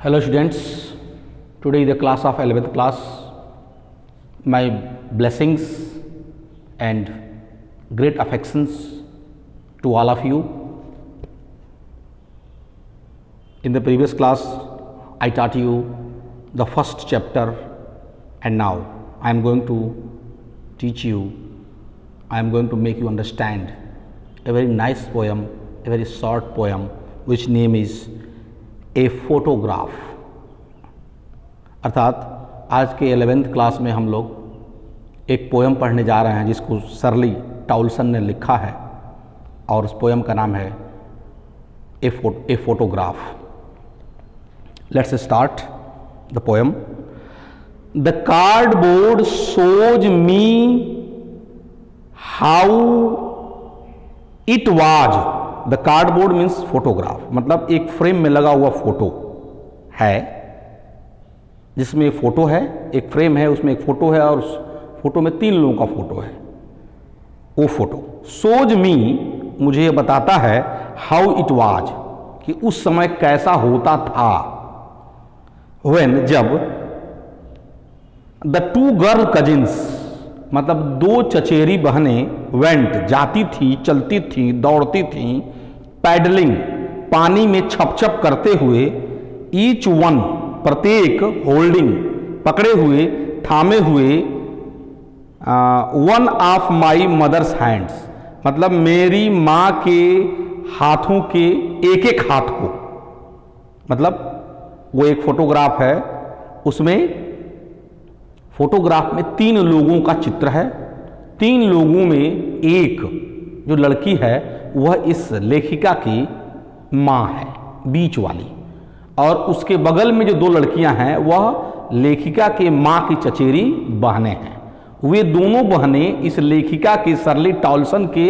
Hello students, today is the class of 11th class. My blessings and great affections to all of you. In the previous class I taught you the first chapter and now I am going to teach you, I am going to make you understand a very nice poem, a very short poem which name is a photograph. अर्थात आज के 11th class में हम लोग एक poem पढ़ने जा रहे हैं जिसको शर्ली टाउलसन ने लिखा है और उस पोएम का नाम है a photograph. Let's start the poem. The cardboard shows me how it was. The cardboard means photograph, मतलब एक फ्रेम में लगा हुआ फोटो है जिसमें एक फोटो है, एक फ्रेम है, उसमें एक फोटो है और उस फोटो में 3 लोगों का फोटो है। वो फोटो शोज मी, मुझे बताता है, हाउ इट वाज, कि उस समय कैसा होता था। व्हेन, जब द 2 गर्ल कजिन्स, मतलब 2 चचेरी बहनें, वेंट, जाती थी, चलती थी, दौड़ती थी, पैडलिंग, पानी में छप छप करते हुए, ईच वन, प्रत्येक, होल्डिंग, पकड़े हुए, थामे हुए, one of my mother's hands, मतलब मेरी माँ के हाथों के एक एक हाथ को। मतलब वो एक फोटोग्राफ है, उसमें फोटोग्राफ में 3 लोगों का चित्र है। 3 लोगों में एक जो लड़की है वह इस लेखिका की माँ है, बीच वाली, और उसके बगल में जो 2 लड़कियां हैं वह लेखिका के माँ की चचेरी बहनें हैं। वे दोनों बहनें इस लेखिका की शर्ली टाउलसन के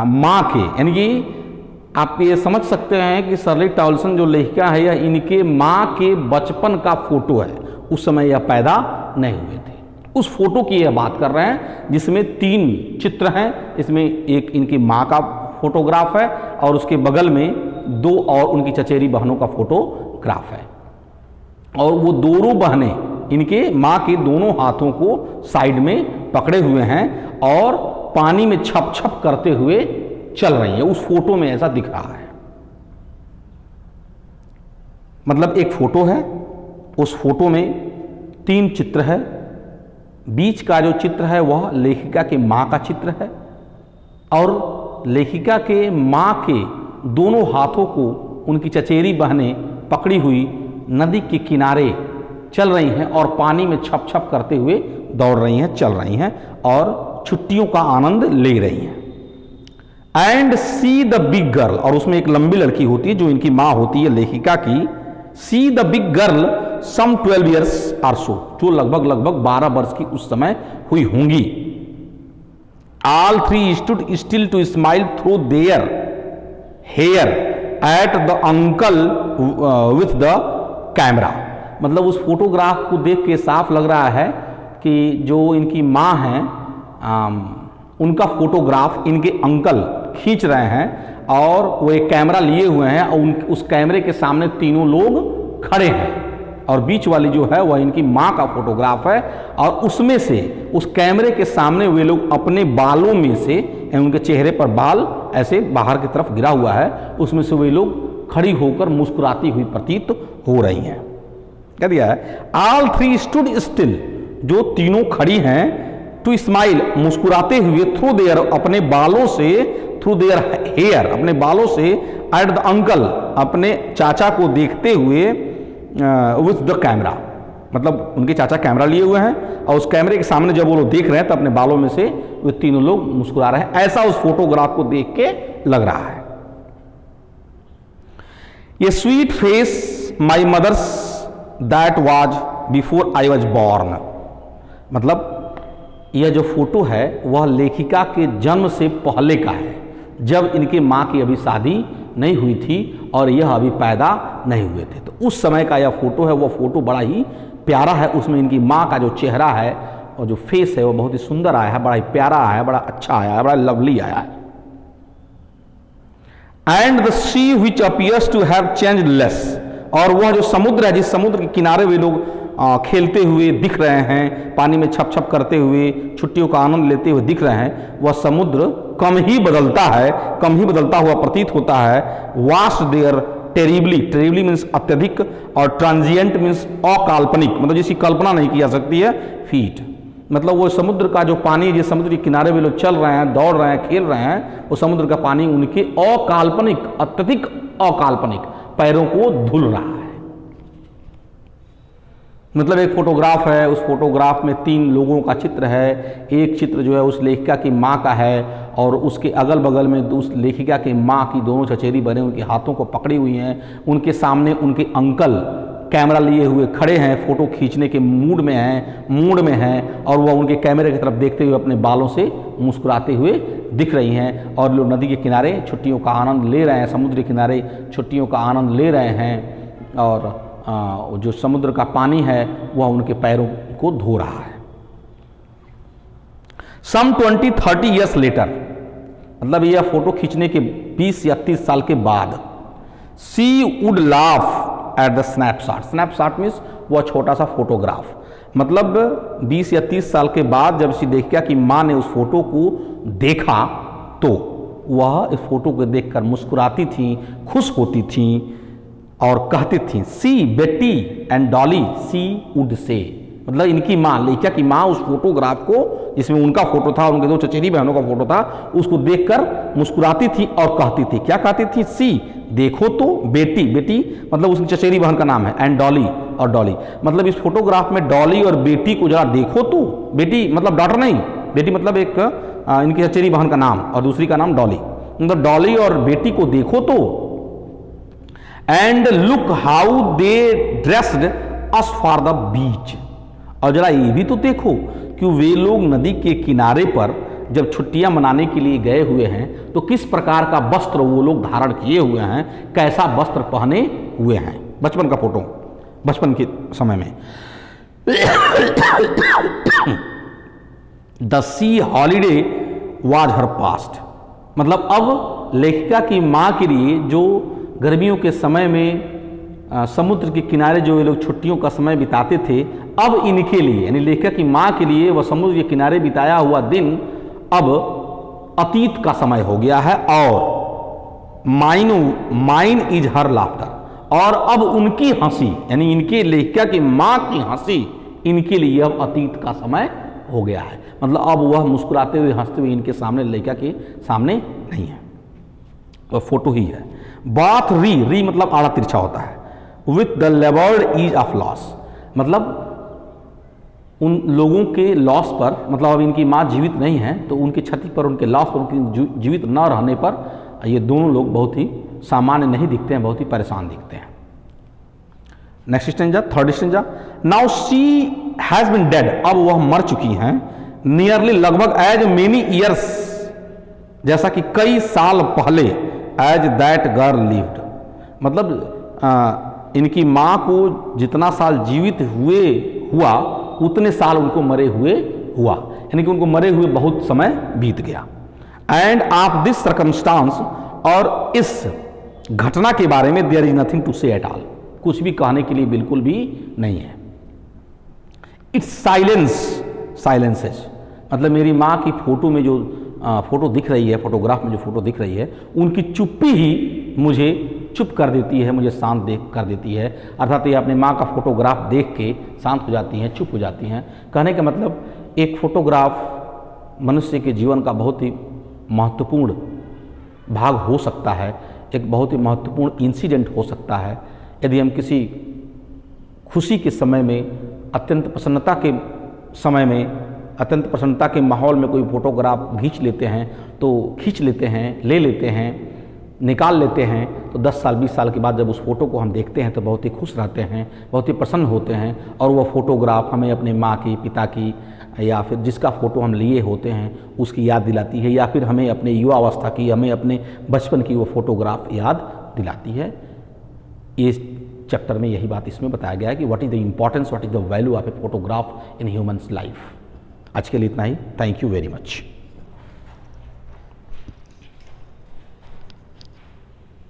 माँ के, यानी कि आप ये समझ सकते हैं कि शर्ली टाउलसन जो लेखिका है यह इनके माँ के बचपन का फोटो है। उस समय यह पैदा नहीं हुए थे। उस फोटो की यह बात कर रहे हैं जिसमें 3 चित्र हैं। इसमें एक इनकी माँ का फोटोग्राफ है और उसके बगल में 2 और उनकी चचेरी बहनों का फोटोग्राफ है। और वो दोनों बहनें इनके माँ के दोनों हाथों को साइड में पकड़े हुए हैं और पानी में छप छप करते हुए चल रही हैं। उस फोटो में ऐसा दिख रहा है। मतलब एक फोटो है, उस फोटो में 3 चित्र है। बीच का जो चित्र है वह लेखिका के माँ का चित्र है और लेखिका के माँ के दोनों हाथों को उनकी चचेरी बहनें पकड़ी हुई नदी के किनारे चल रही हैं और पानी में छप छप करते हुए दौड़ रही हैं, चल रही हैं और छुट्टियों का आनंद ले रही हैं। And C the big girl, और उसमें एक लंबी लड़की होती है जो इनकी माँ होती है लेखिका की। See the big girl some 12 years or so, जो लगभग 12 वर्ष की उस समय हुई होंगी। All 3 stood still to smile through their hair at the uncle with the camera। मतलब उस फोटोग्राफ को देख के साफ लग रहा है कि जो इनकी माँ हैं उनका फोटोग्राफ इनके अंकल खींच रहे हैं और वो एक कैमरा लिए हुए हैं और उस कैमरे के सामने 3 लोग खड़े हैं और बीच वाली जो है वह इनकी माँ का फोटोग्राफ है। और उसमें से, उस कैमरे के सामने वे लोग अपने बालों में से, उनके चेहरे पर बाल ऐसे बाहर की तरफ गिरा हुआ है, उसमें से वे लोग खड़ी होकर मुस्कुराती हुई प्रतीत हो रही हैं। क्या दिया है? ऑल 3 स्टूड स्टिल, जो तीनों खड़ी हैं, टू स्माइल, मुस्कुराते हुए, थ्रू देयर, अपने बालों से, थ्रू देयर हेयर, अपने बालों से, एट द अंकल, अपने चाचा को देखते हुए, विथ द कैमरा, मतलब उनके चाचा कैमरा लिए हुए हैं और उस कैमरे के सामने जब वो लोग देख रहे हैं तो अपने बालों में से वे 3 लोग मुस्कुरा रहे हैं। ऐसा उस फोटोग्राफ को देख के लग रहा है। ये sweet face my mother's that was before I was born, मतलब यह जो फोटो है वह लेखिका के जन्म से पहले का है, जब इनके माँ की अभी शादी नहीं हुई थी और यह अभी पैदा नहीं हुए थे। तो उस समय का यह फोटो है, वह फोटो बड़ा ही प्यारा है। उसमें इनकी माँ का जो चेहरा है और जो फेस है वो बहुत ही सुंदर आया है, बड़ा ही प्यारा आया है, बड़ा अच्छा आया है, बड़ा लवली आया है। And the sea which appears to have changeless, और वह जो समुद्र है, जिस समुद्र के किनारे वे लोग खेलते हुए दिख रहे हैं, पानी में छप छप करते हुए छुट्टियों का आनंद लेते हुए दिख रहे हैं, वह समुद्र कम ही बदलता है, कम ही बदलता हुआ प्रतीत होता है। Vast there terribly, terribly means अत्यधिक, और ट्रांजिएंट मीन्स अकाल्पनिक, मतलब जिसकी कल्पना नहीं की जा सकती है। फीट मतलब वो समुद्र का जो पानी, जिस समुद्र के किनारे वे लोग चल रहे हैं, दौड़ रहे हैं, खेल रहे हैं, वो समुद्र का पानी उनके अकाल्पनिक, अत्यधिक अकाल्पनिक पैरों को धुल रहा है। मतलब एक फोटोग्राफ है, उस फोटोग्राफ में 3 लोगों का चित्र है। एक चित्र जो है उस लेखिका की माँ का है, और उसके अगल बगल में उस लेखिका की माँ की दोनों चचेरी बहनें उनके हाथों को पकड़ी हुई हैं। उनके सामने उनके अंकल कैमरा लिए हुए खड़े हैं, फोटो खींचने के मूड में हैं, और वह उनके कैमरे की तरफ देखते हुए अपने बालों से मुस्कुराते हुए दिख रही हैं। और लोग नदी के किनारे छुट्टियों का आनंद ले रहे हैं, समुद्र के किनारे छुट्टियों का आनंद ले रहे हैं, और जो समुद्र का पानी है वह उनके पैरों को धो रहा है। सम 20-30 ईयर्स लेटर, मतलब यह फोटो खींचने के 20 या 30 साल के बाद, she would laugh at the snapshot. Snapshot means वह छोटा सा फोटोग्राफ, मतलब 20 या 30 साल के बाद जब सी देखा कि माँ ने उस फोटो को देखा, तो वह इस फोटो को देखकर मुस्कुराती थी, खुश होती थी, और कहती थी सी बेटी and Dolly C would say, मतलब इनकी माँ, लेखिका की माँ उस फोटोग्राफ को, जिसमें उनका फोटो था, उनके 2 चचेरी बहनों का फोटो था, उसको देखकर मुस्कुराती थी और कहती थी, क्या कहती थी? सी देखो तो, बेटी, बेटी मतलब उसकी चचेरी बहन का नाम है, एंड डॉली, और डॉली मतलब इस फोटोग्राफ में डॉली और बेटी को जरा देखो तो। बेटी मतलब डॉटर नहीं, बेटी मतलब एक इनकी चचेरी बहन का नाम और दूसरी का नाम डॉली, मतलब डॉली और बेटी को देखो तो। And look how they dressed us for the beach, और जरा ये भी तो देखो कि वे लोग नदी के किनारे पर जब छुट्टियां मनाने के लिए गए हुए हैं तो किस प्रकार का वस्त्र वो लोग धारण किए हुए हैं, कैसा वस्त्र पहने हुए हैं। बचपन का फोटो, बचपन के समय में। The C holiday was her past, मतलब अब लेखिका की माँ के लिए जो गर्मियों के समय में समुद्र के किनारे जो ये लोग छुट्टियों का समय बिताते थे, अब इनके लिए, यानी लेखिका की माँ के लिए वह समुद्र के किनारे बिताया हुआ दिन अब अतीत का समय हो गया है। और माइन इज हर लाफ्टर, और अब उनकी हंसी, यानी इनके लेखिका की माँ की हंसी इनके लिए अब अतीत का समय हो गया है। मतलब अब वह मुस्कुराते हुए, हंसते हुए इनके सामने, लेखिका के सामने नहीं है, तो फोटो ही है। बाथ री मतलब आड़ा तिरछा होता है, with the laboured ease of loss, मतलब उन लोगों के लॉस पर, मतलब अब इनकी माँ जीवित नहीं है तो उनकी क्षति पर, उनके लॉस पर, उनकी जीवित न रहने पर ये दोनों लोग बहुत ही सामान्य नहीं दिखते हैं, बहुत ही परेशान दिखते हैं। Next stanza, third stanza. Now she has been dead, अब वह मर चुकी हैं, नियरली लगभग एज मेनी ईयर्स, जैसा कि कई साल पहले, एज दैट गर्ल लिव्ड, मतलब इनकी माँ को जितना साल जीवित हुआ उतने साल उनको मरे हुए हुआ, यानी कि उनको मरे हुए बहुत समय बीत गया। एंड ऑफ दिस सर्कमस्टांस, और इस घटना के बारे में देयर इज नथिंग टू से एट ऑल, कुछ भी कहने के लिए बिल्कुल भी नहीं है। इट्स साइलेंसेस, मतलब मेरी माँ की फोटो में जो फोटो दिख रही है, फोटोग्राफ में जो फोटो दिख रही है, उनकी चुप्पी ही मुझे चुप कर देती है, मुझे शांत कर देती है। अर्थात ये अपनी माँ का फोटोग्राफ देख के शांत हो जाती हैं, चुप हो जाती हैं। कहने का मतलब एक फोटोग्राफ मनुष्य के जीवन का बहुत ही महत्वपूर्ण भाग हो सकता है, एक बहुत ही महत्वपूर्ण इंसिडेंट हो सकता है। यदि हम किसी खुशी के समय में, अत्यंत प्रसन्नता के समय में, अत्यंत प्रसन्नता के माहौल में कोई फोटोग्राफ खींच लेते हैं, तो खींच लेते हैं, ले लेते हैं, निकाल लेते हैं, तो 10 साल 20 साल के बाद जब उस फोटो को हम देखते हैं तो बहुत ही खुश रहते हैं, बहुत ही प्रसन्न होते हैं, और वह फोटोग्राफ हमें अपने माँ की, पिता की, या फिर जिसका फ़ोटो हम लिए होते हैं उसकी याद दिलाती है, या फिर हमें अपने युवा अवस्था की, हमें अपने बचपन की वो फोटोग्राफ याद दिलाती है। इस चैप्टर में यही बात इसमें बताया गया है कि what is the importance, what is the value of a photograph in humans life. आज के लिए इतना ही। Thank you very much.